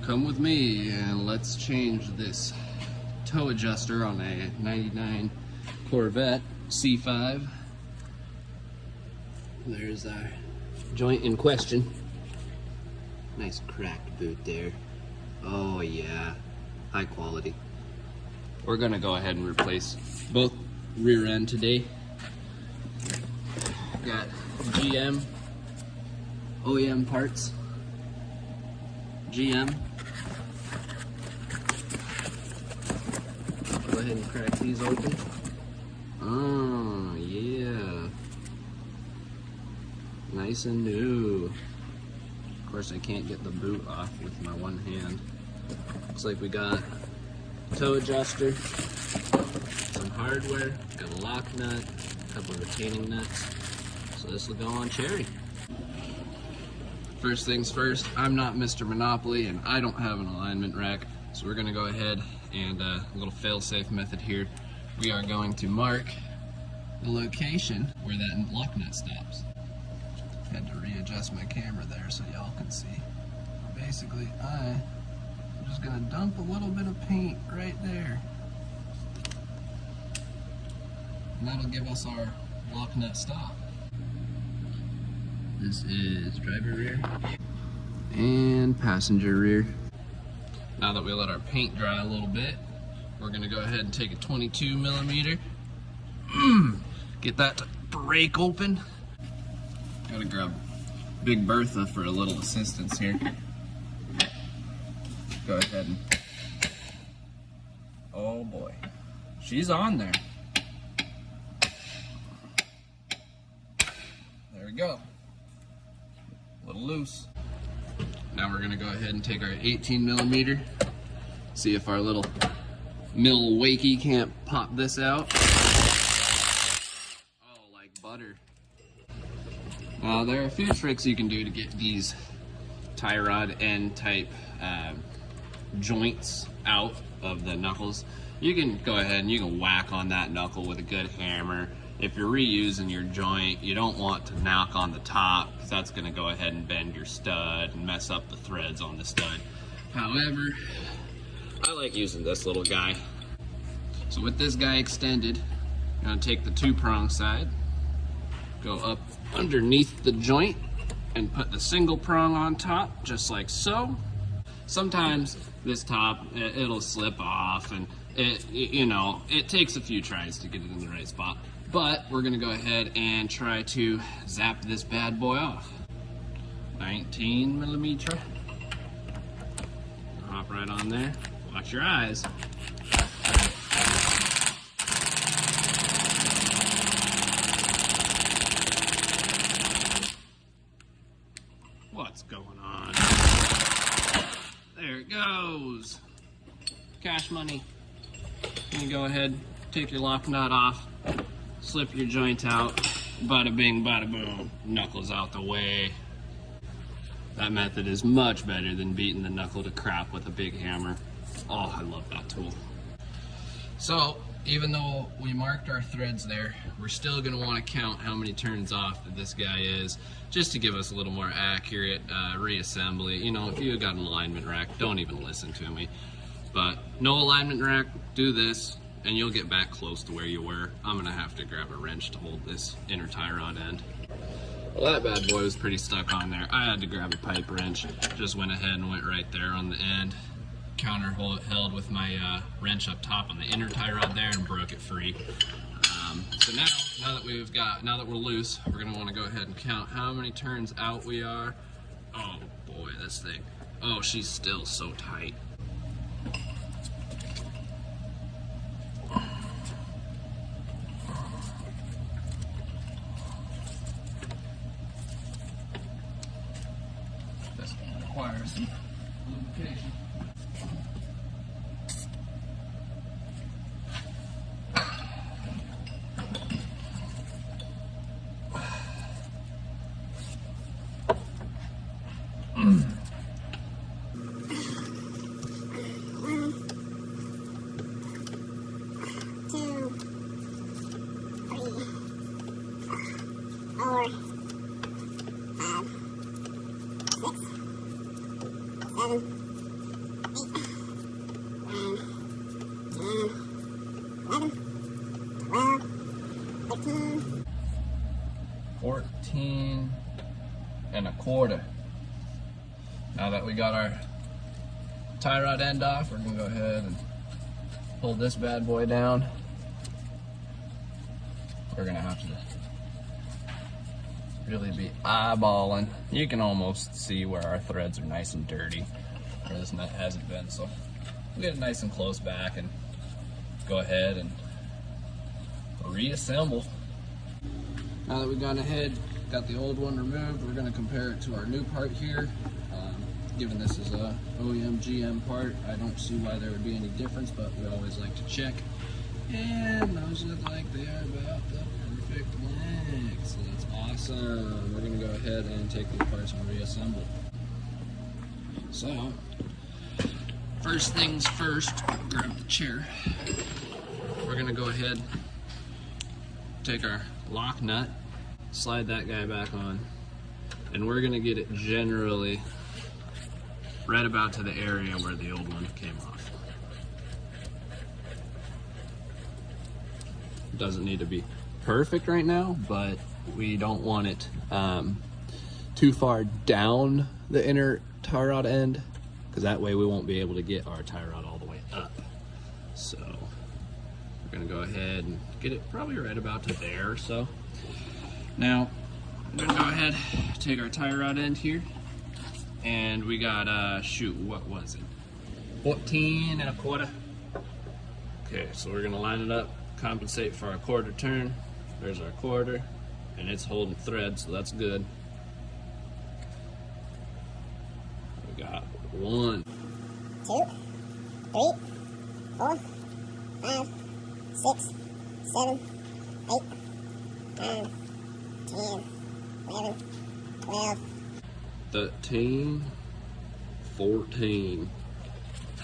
Come with me and let's change this toe adjuster on a 99 Corvette C5. There's our joint in question. Nice cracked boot there. Oh yeah, high quality. We're gonna go ahead and replace both rear end today. Got GM OEM parts. GM. Go ahead and crack these open. Oh yeah, nice and new. Of course I can't get the boot off with my one hand. Looks like we got toe adjuster, some hardware, got a lock nut, a couple of retaining nuts. So this will go on cherry. First things first, I'm not Mr. Monopoly and I don't have an alignment rack. So we're gonna go ahead and a little fail-safe method here. We are going to mark the location where that lock nut stops. Had to readjust my camera there so y'all can see. Basically, I'm just gonna dump a little bit of paint right there. And that'll give us our lock nut stop. This is driver rear and passenger rear. Now that we let our paint dry a little bit, we're gonna go ahead and take a 22 millimeter, get that to break open. Gotta grab Big Bertha for a little assistance here. Go ahead and, oh boy, she's on there. There we go. A little loose. Now we're gonna go ahead and take our 18 millimeter, see if our little Milwaukee can't pop this out. Oh, like butter. Now there are a few tricks you can do to get these tie rod end type joints out of the knuckles. You can go ahead and you can whack on that knuckle with a good hammer. If you're reusing your joint, you don't want to knock on the top because that's going to go ahead and bend your stud and mess up the threads on the stud. However, I like using this little guy. So with this guy extended, I'm going to take the 2-prong side, go up underneath the joint and put the single prong on top, just like so. Sometimes this top, it'll slip off and it takes a few tries to get it in the right spot. But we're gonna go ahead and try to zap this bad boy off. 19 millimeter. Hop right on there. Watch your eyes. What's going on? There it goes. Cash money. You go ahead, take your lock nut off, slip your joint out, bada bing, bada boom, knuckles out the way. That method is much better than beating the knuckle to crap with a big hammer. Oh, I love that tool. So, even though we marked our threads there, we're still gonna wanna count how many turns off that this guy is, just to give us a little more accurate reassembly. You know, if you got an alignment rack, don't even listen to me. But no alignment rack, do this, and you'll get back close to where you were. I'm gonna have to grab a wrench to hold this inner tie rod end. Well, that bad boy was pretty stuck on there. I had to grab a pipe wrench. Just went ahead and went right there on the end. Counter held with my wrench up top on the inner tie rod there and broke it free. So now that we're loose, we're gonna wanna go ahead and count how many turns out we are. Oh boy, this thing. Oh, she's still so tight. Requires some lubrication. 14.25. Now that we got our tie rod end off, we're gonna go ahead and pull this bad boy down. We're gonna have to really be eyeballing. You can almost see where our threads are nice and dirty, where this nut hasn't been. So we'll get it nice and close back and go ahead and reassemble. Now that we've gone ahead, got the old one removed, we're gonna compare it to our new part here. Given this is a OEM GM part, I don't see why there would be any difference, but we always like to check. And those look like they are about the perfect length, so that's awesome. We're gonna go ahead and take these parts and reassemble. So, first things first, grab the chair. We're gonna go ahead, take our lock nut, slide that guy back on, and we're gonna get it generally right about to the area where the old one came off. It doesn't need to be perfect right now, but we don't want it too far down the inner tie rod end, because that way we won't be able to get our tie rod all the way up. So we're gonna go ahead and get it probably right about to there or so. Now, we're gonna go ahead, take our tie rod end here, and we got, shoot, what was it? 14.25. Okay, so we're gonna line it up, compensate for our quarter turn. There's our quarter, and it's holding thread, so that's good. We got 1, 2, 3, 4, 5, 6, 7, 8, 9, 10, 11, 12, 13, 14.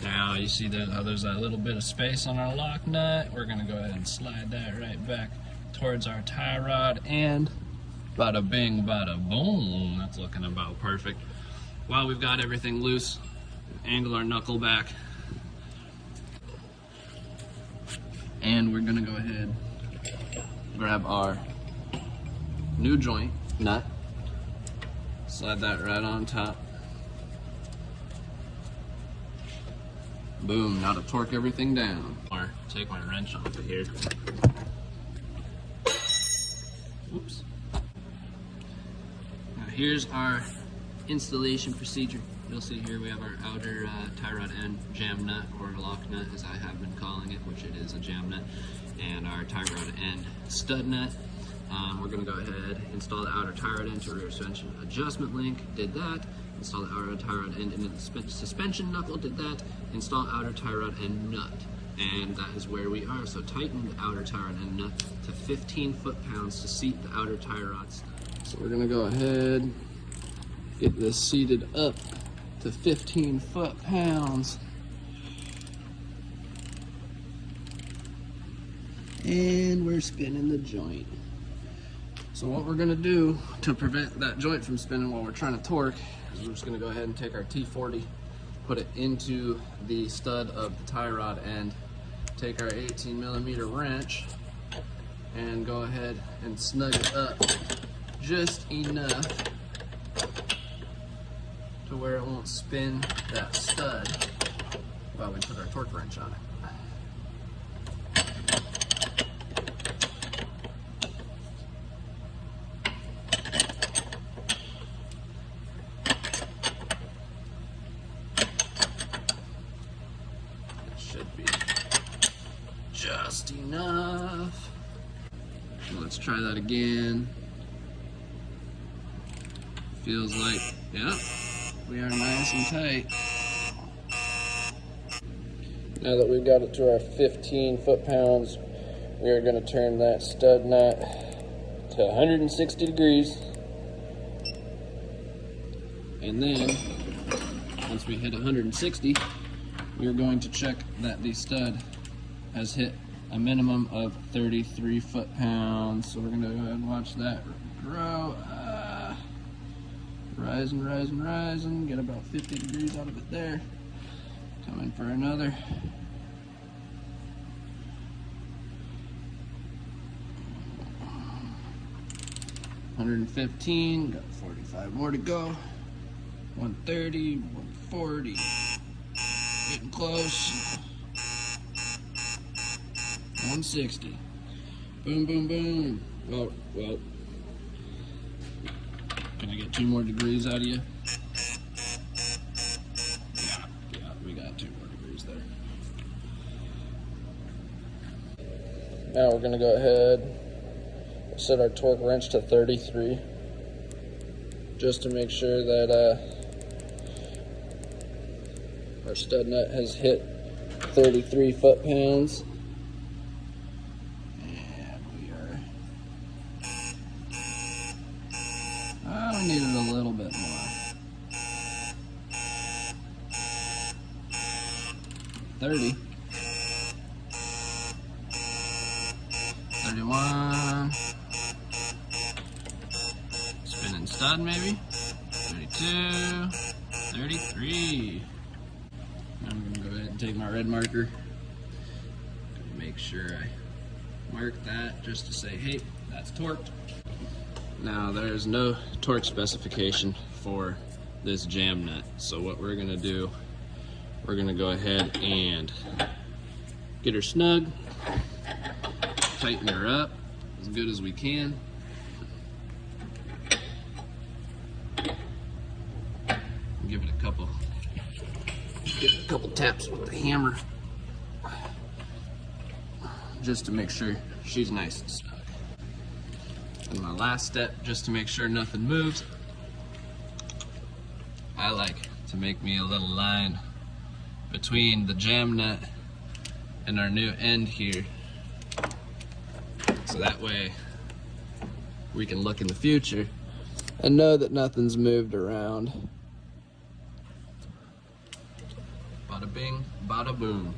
Now you see that how there's that little bit of space on our lock nut. We're gonna go ahead and slide that right back towards our tie rod, and bada bing, bada boom. That's looking about perfect. While we've got everything loose, angle our knuckle back, and we're gonna go ahead, grab our new joint nut, slide that right on top. Boom, now to torque everything down. Or take my wrench off of here. Whoops. Now here's our installation procedure. You'll see here we have our outer tie rod end jamb nut, or lock nut as I have been calling it, which it is a jamb nut, and our tie rod end stud nut. We're going to go ahead, install the outer tie rod end to rear suspension adjustment link, did that. Install the outer tie rod end into the suspension knuckle, did that. Install outer tie rod end nut, and that is where we are. So tighten the outer tie rod end nut to 15 foot-pounds to seat the outer tie rod stud. So we're going to go ahead, get this seated up to 15 foot-pounds. And we're spinning the joint. So what we're gonna do to prevent that joint from spinning while we're trying to torque is we're just gonna go ahead and take our T40, put it into the stud of the tie rod end, take our 18mm wrench, and go ahead and snug it up just enough to where it won't spin that stud while we put our torque wrench on it. Should be just enough. Let's try that again. Feels like, yeah, we are nice and tight. Now that we've got it to our 15 foot-pounds, we are going to turn that stud nut to 160 degrees. And then, once we hit 160, we are going to check that the stud has hit a minimum of 33 foot-pounds. So we're going to go ahead and watch that grow. Rising, rising, rising. Get about 50 degrees out of it there. Coming for another. 115, got 45 more to go. 130, 140, getting close. 160. Boom, boom, boom. Oh, well. Can I get 2 more degrees out of you? Yeah, we got 2 more degrees there. Now we're gonna go ahead and set our torque wrench to 33, just to make sure that our stud nut has hit 33 foot-pounds. And we are, we needed a little bit more. 30. 31. Spinning stud maybe. 32. 33. I'm gonna go ahead and take my red marker. Make sure I mark that just to say, hey, that's torqued. Now there's no torque specification for this Jamb nut. So what we're gonna do, we're gonna go ahead and get her snug, tighten her up as good as we can. Give it a couple taps with the hammer, just to make sure she's nice and snug. And my last step, just to make sure nothing moves, I like to make me a little line between the Jamb nut and our new end here, so that way we can look in the future and know that nothing's moved around. Bada bing, bada boom.